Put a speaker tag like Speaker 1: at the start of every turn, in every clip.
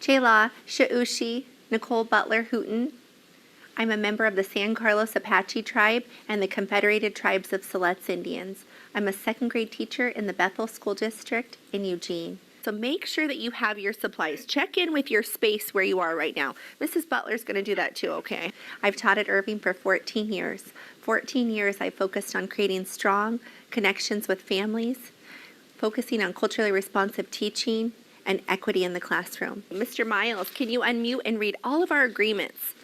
Speaker 1: Chela Shaushi Nicole Butler Hooton. I'm a member of the San Carlos Apache tribe and the Confederated Tribes of Siletz Indians. I'm a second grade teacher in the Bethel School District in Eugene. So make sure that you have your supplies. Check in with your space where you are right now. Mrs. Butler's going to do that too, okay? I've taught at Irving for 14 years. 14 years I focused on creating strong connections with families, focusing on culturally responsive teaching, and equity in the classroom. Mr. Miles, can you unmute and read all of our agreements?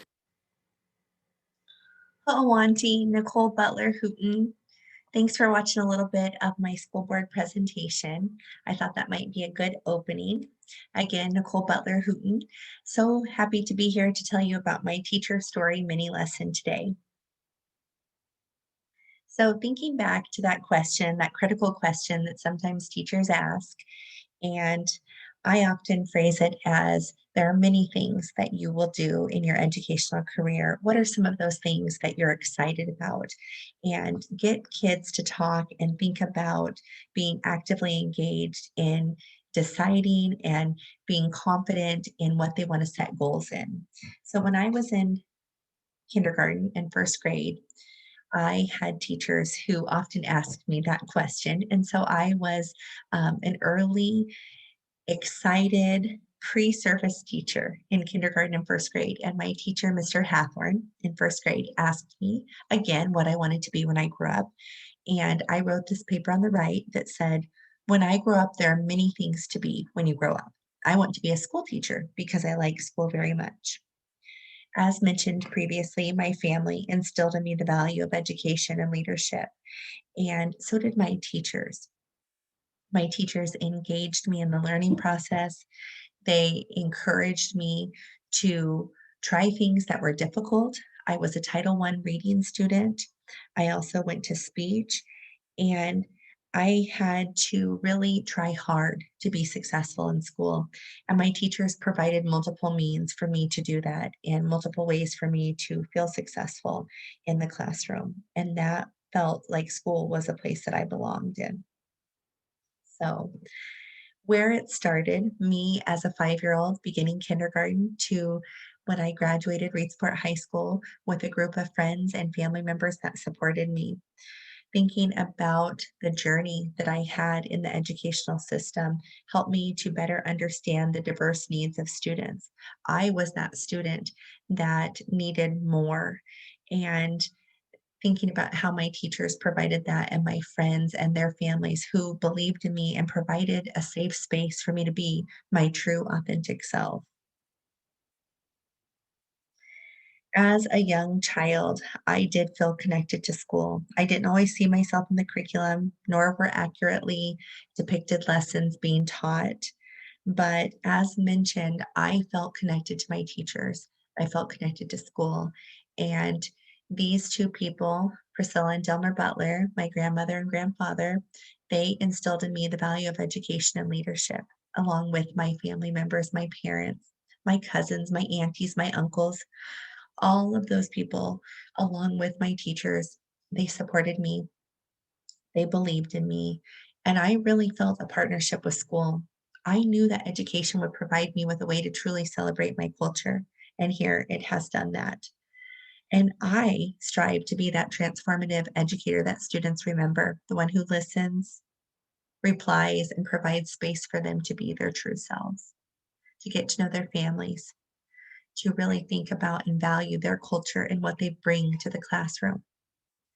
Speaker 2: Hello, Auntie Nicole Butler Hooton. Thanks for watching a little bit of my school board presentation. I thought that might be a good opening. Again, Nicole Butler Hooton. So happy to be here to tell you about my teacher story mini lesson today. So thinking back to that question, that critical question that sometimes teachers ask, and I often phrase it as there are many things that you will do in your educational career. What are some of those things that you're excited about? And get kids to talk and think about being actively engaged in deciding and being confident in what they want to set goals in. So when I was in kindergarten and first grade, I had teachers who often asked me that question. And so I was an early excited pre-service teacher in kindergarten and first grade. And my teacher, Mr. Hathorn, in first grade, asked me again what I wanted to be when I grew up. And I wrote this paper on the right that said, when I grow up, there are many things to be when you grow up. I want to be a school teacher because I like school very much. As mentioned previously, my family instilled in me the value of education and leadership, and so did my teachers. My teachers engaged me in the learning process. They encouraged me to try things that were difficult. I was a Title I reading student. I also went to speech, and I had to really try hard to be successful in school. And my teachers provided multiple means for me to do that and multiple ways for me to feel successful in the classroom. And that felt like school was a place that I belonged in. So, where it started, me as a 5-year-old beginning kindergarten to when I graduated Reedsport High School with a group of friends and family members that supported me, thinking about the journey that I had in the educational system helped me to better understand the diverse needs of students. I was that student that needed more, and thinking about how my teachers provided that and my friends and their families who believed in me and provided a safe space for me to be my true authentic self. As a young child, I did feel connected to school. I didn't always see myself in the curriculum, nor were accurately depicted lessons being taught. But as mentioned, I felt connected to my teachers. I felt connected to school. And these two people, Priscilla and Delmer Butler, my grandmother and grandfather, they instilled in me the value of education and leadership, along with my family members, my parents, my cousins, my aunties, my uncles, all of those people, along with my teachers, they supported me, they believed in me, and I really felt a partnership with school. I knew that education would provide me with a way to truly celebrate my culture, and here it has done that. And I strive to be that transformative educator that students remember, the one who listens, replies, and provides space for them to be their true selves, to get to know their families, to really think about and value their culture and what they bring to the classroom.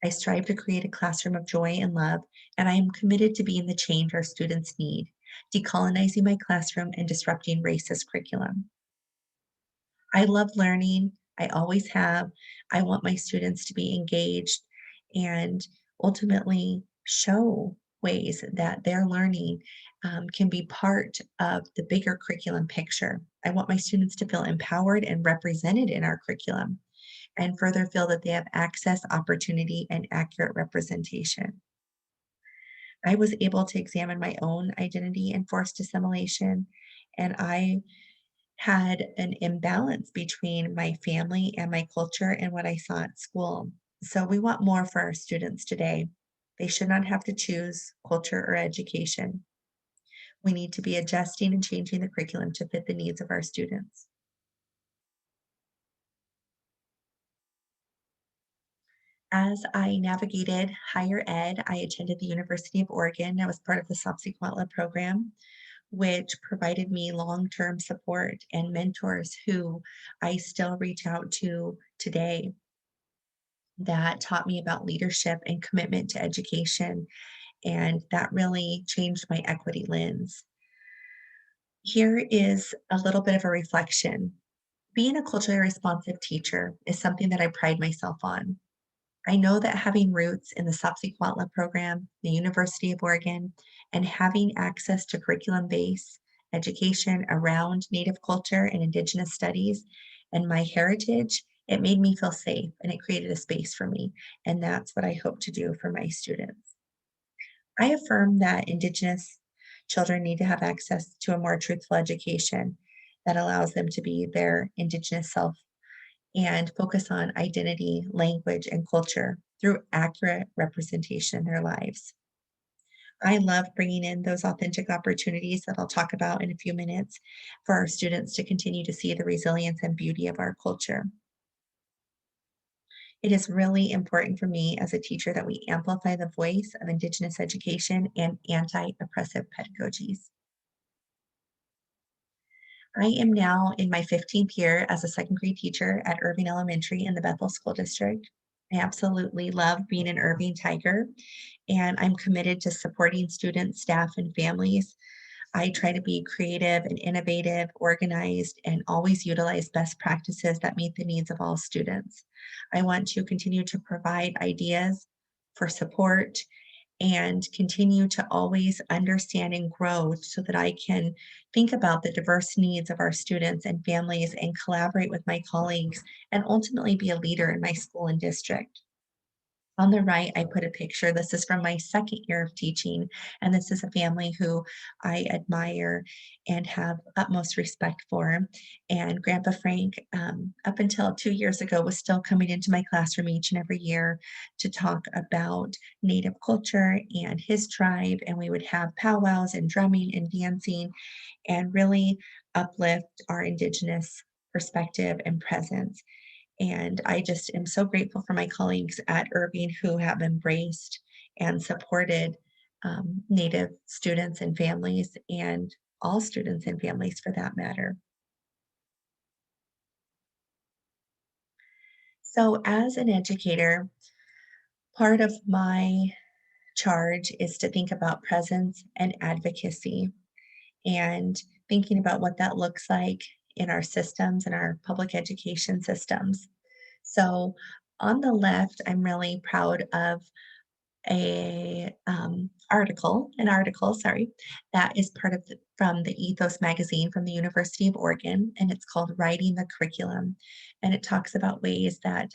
Speaker 2: I strive to create a classroom of joy and love, and I am committed to being the change our students need, decolonizing my classroom and disrupting racist curriculum. I love learning. I always have. I want my students to be engaged and ultimately show ways that their learning can be part of the bigger curriculum picture. I want my students to feel empowered and represented in our curriculum and further feel that they have access, opportunity, and accurate representation. I was able to examine my own identity and forced assimilation, and I had an imbalance between my family and my culture and what I saw at school. So we want more for our students today. They should not have to choose culture or education. We need to be adjusting and changing the curriculum to fit the needs of our students. As I navigated higher ed, I attended the University of Oregon. I was part of the Sapsik'ვალá program, which provided me long-term support and mentors who I still reach out to today, that taught me about leadership and commitment to education, and that really changed my equity lens. Here is a little bit of a reflection. Being a culturally responsive teacher is something that I pride myself on. I know that having roots in the Sapsik'ვალá program, the University of Oregon, and having access to curriculum-based education around Native culture and Indigenous studies and my heritage, it made me feel safe and it created a space for me. And that's what I hope to do for my students. I affirm that Indigenous children need to have access to a more truthful education that allows them to be their Indigenous self and focus on identity, language, and culture through accurate representation in their lives. I love bringing in those authentic opportunities that I'll talk about in a few minutes for our students to continue to see the resilience and beauty of our culture. It is really important for me as a teacher that we amplify the voice of Indigenous education and anti-oppressive pedagogies. I am now in my 15th year as a second grade teacher at Irving Elementary in the Bethel School District. I absolutely love being an Irving Tiger, and I'm committed to supporting students, staff, and families. I try to be creative and innovative, organized, and always utilize best practices that meet the needs of all students. I want to continue to provide ideas for support and continue to always understand and grow so that I can think about the diverse needs of our students and families and collaborate with my colleagues and ultimately be a leader in my school and district. On the right, I put a picture. This is from my second year of teaching, and this is a family who I admire and have utmost respect for. And Grandpa Frank, up until 2 years ago, was still coming into my classroom each and every year to talk about Native culture and his tribe. And we would have powwows and drumming and dancing and really uplift our Indigenous perspective and presence. And I just am so grateful for my colleagues at Irving who have embraced and supported Native students and families, and all students and families for that matter. So, as an educator, part of my charge is to think about presence and advocacy and thinking about what that looks like in our systems and our public education systems. So on the left, I'm really proud of an article, sorry, that is part of from the Ethos magazine from the University of Oregon, and it's called Writing the Curriculum. And it talks about ways that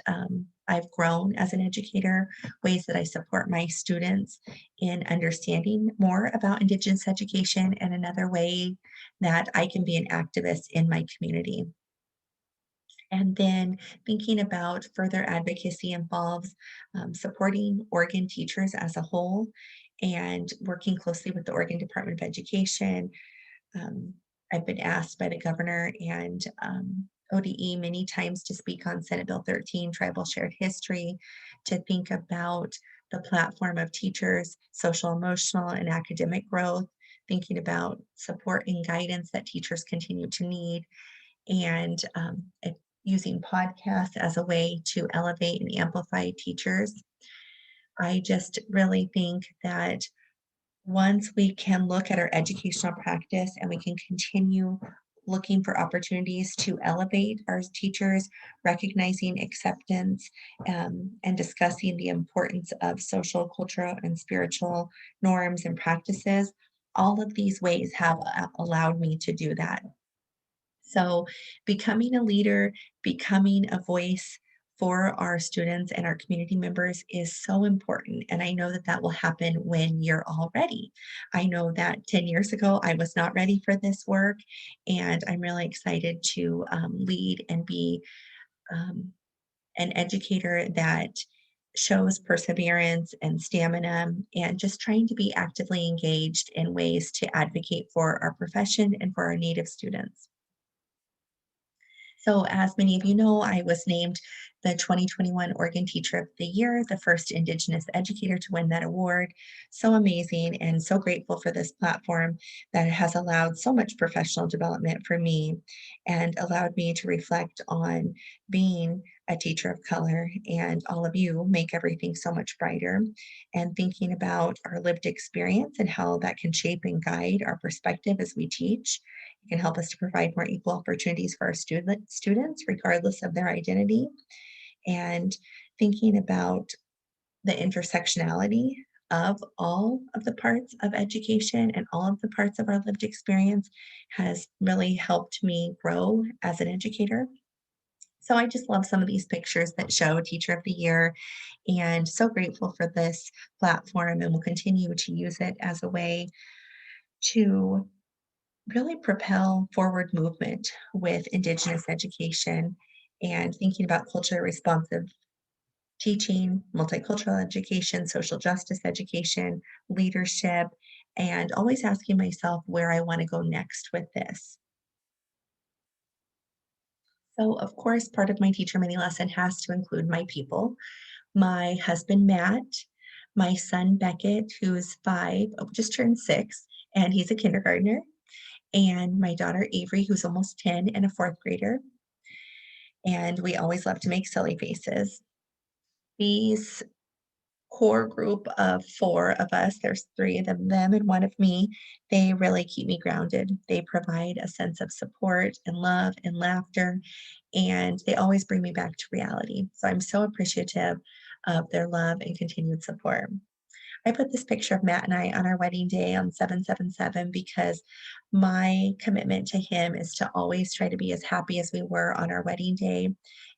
Speaker 2: I've grown as an educator, ways that I support my students in understanding more about Indigenous education, and another way that I can be an activist in my community. And then thinking about further advocacy involves supporting Oregon teachers as a whole and working closely with the Oregon Department of Education. Um, I've been asked by the governor and ODE many times to speak on Senate Bill 13, Tribal Shared History, to think about the platform of teachers, social, emotional, and academic growth, thinking about support and guidance that teachers continue to need, and using podcasts as a way to elevate and amplify teachers. I just really think that once we can look at our educational practice and we can continue looking for opportunities to elevate our teachers, recognizing acceptance, and discussing the importance of social, cultural, and spiritual norms and practices, all of these ways have allowed me to do that. So, becoming a leader, becoming a voice for our students and our community members is so important. And I know that that will happen when you're all ready. I know that 10 years ago, I was not ready for this work, and I'm really excited to lead and be um, an educator that shows perseverance and stamina, and just trying to be actively engaged in ways to advocate for our profession and for our Native students. So, as many of you know, I was named the 2021 Oregon Teacher of the Year, the first Indigenous educator to win that award. So amazing and so grateful for this platform that has allowed so much professional development for me and allowed me to reflect on being a teacher of color. And all of you make everything so much brighter. And thinking about our lived experience and how that can shape and guide our perspective as we teach. It can help us to provide more equal opportunities for our students, regardless of their identity. And thinking about the intersectionality of all of the parts of education and all of the parts of our lived experience has really helped me grow as an educator. So I just love some of these pictures that show Teacher of the Year and so grateful for this platform and will continue to use it as a way to really propel forward movement with Indigenous education and thinking about culturally responsive teaching, multicultural education, social justice education, leadership, and always asking myself where I want to go next with this. So, of course, part of my teacher mini lesson has to include my people, my husband, Matt, my son, Beckett, who's 5, just turned 6, and he's a kindergartner, and my daughter, Avery, who's almost 10 and a fourth grader. And we always love to make silly faces. These core group of 4 of us, there's 3 of them and 1 of me, they really keep me grounded. They provide a sense of support and love and laughter, and they always bring me back to reality. So I'm so appreciative of their love and continued support. I put this picture of Matt and I on our wedding day on 7/7/7 because my commitment to him is to always try to be as happy as we were on our wedding day.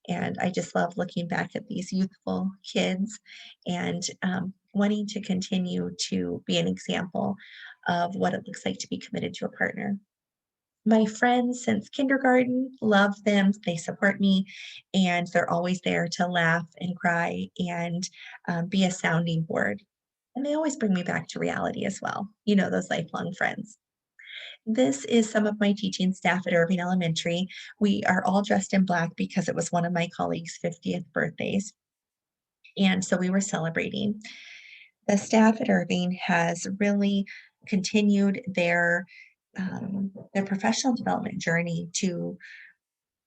Speaker 2: And I just love looking back at these youthful kids and wanting to continue to be an example of what it looks like to be committed to a partner. My friends since kindergarten, love them. They support me, and they're always there to laugh and cry and be a sounding board. And they always bring me back to reality as well. You know, those lifelong friends. This is some of my teaching staff at Irving Elementary. We are all dressed in black because it was one of my colleagues' 50th birthdays. And so we were celebrating. The staff at Irving has really continued their professional development journey to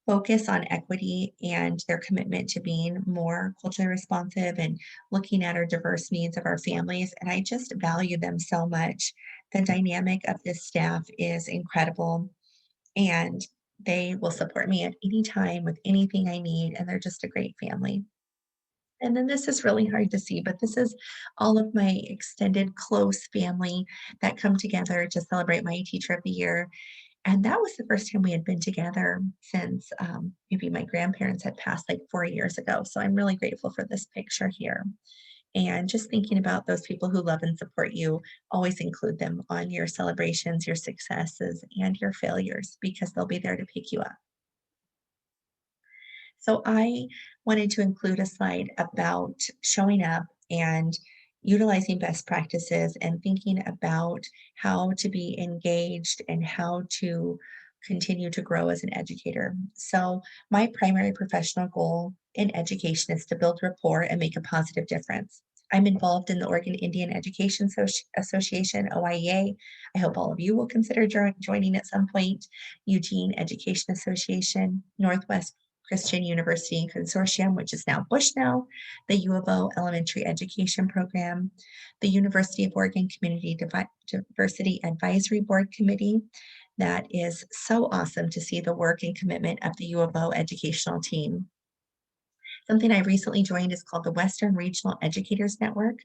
Speaker 2: focus on equity and their commitment to being more culturally responsive and looking at our diverse needs of our families. And I just value them so much. The dynamic of this staff is incredible, and they will support me at any time with anything I need. And they're just a great family. And then this is really hard to see, but this is all of my extended close family that come together to celebrate my Teacher of the Year. And that was the first time we had been together since, maybe my grandparents had passed, like, 4 years ago, so I'm really grateful for this picture here. And just thinking about those people who love and support you, always include them on your celebrations, your successes, and your failures because they'll be there to pick you up. So I wanted to include a slide about showing up and utilizing best practices and thinking about how to be engaged and how to continue to grow as an educator. So my primary professional goal in education is to build rapport and make a positive difference. I'm involved in the Oregon Indian Education Association, OIEA. I hope all of you will consider joining at some point. Eugene Education Association, Northwest Christian University Consortium, which is now Bushnell, the U of O Elementary Education Program, the University of Oregon Community Diversity Advisory Board Committee. That is so awesome to see the work and commitment of the U of O educational team. Something I recently joined is called the Western Regional Educators Network,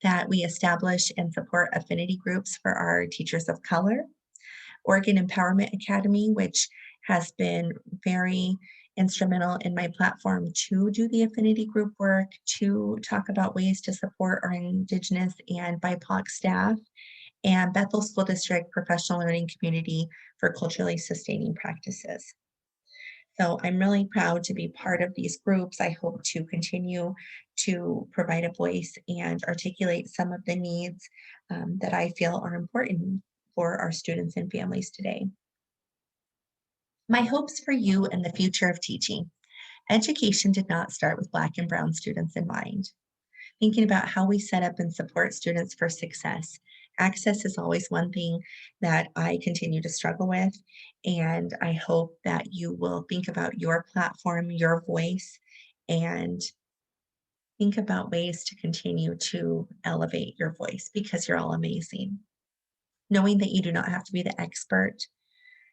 Speaker 2: that we establish and support affinity groups for our teachers of color. Oregon Empowerment Academy, which has been very instrumental in my platform to do the affinity group work, to talk about ways to support our Indigenous and BIPOC staff, and Bethel School District Professional Learning Community for culturally sustaining practices. So I'm really proud to be part of these groups. I hope to continue to provide a voice and articulate some of the needs that I feel are important for our students and families today. My hopes for you and the future of teaching. Education did not start with Black and Brown students in mind. Thinking about how we set up and support students for success. Access is always one thing that I continue to struggle with, and I hope that you will think about your platform, your voice, and think about ways to continue to elevate your voice because you're all amazing. Knowing that you do not have to be the expert.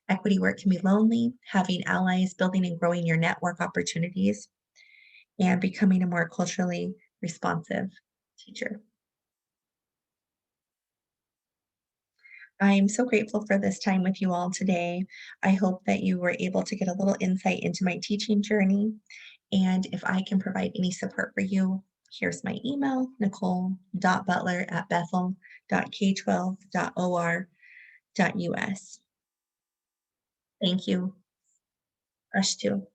Speaker 2: Equity work can be lonely. Having allies, building and growing your network opportunities, and becoming a more culturally responsive teacher. I am so grateful for this time with you all today. I hope that you were able to get a little insight into my teaching journey. And if I can provide any support for you, here's my email, nicole.butler@bethel.k12.or.us. Thank you. Rush 2.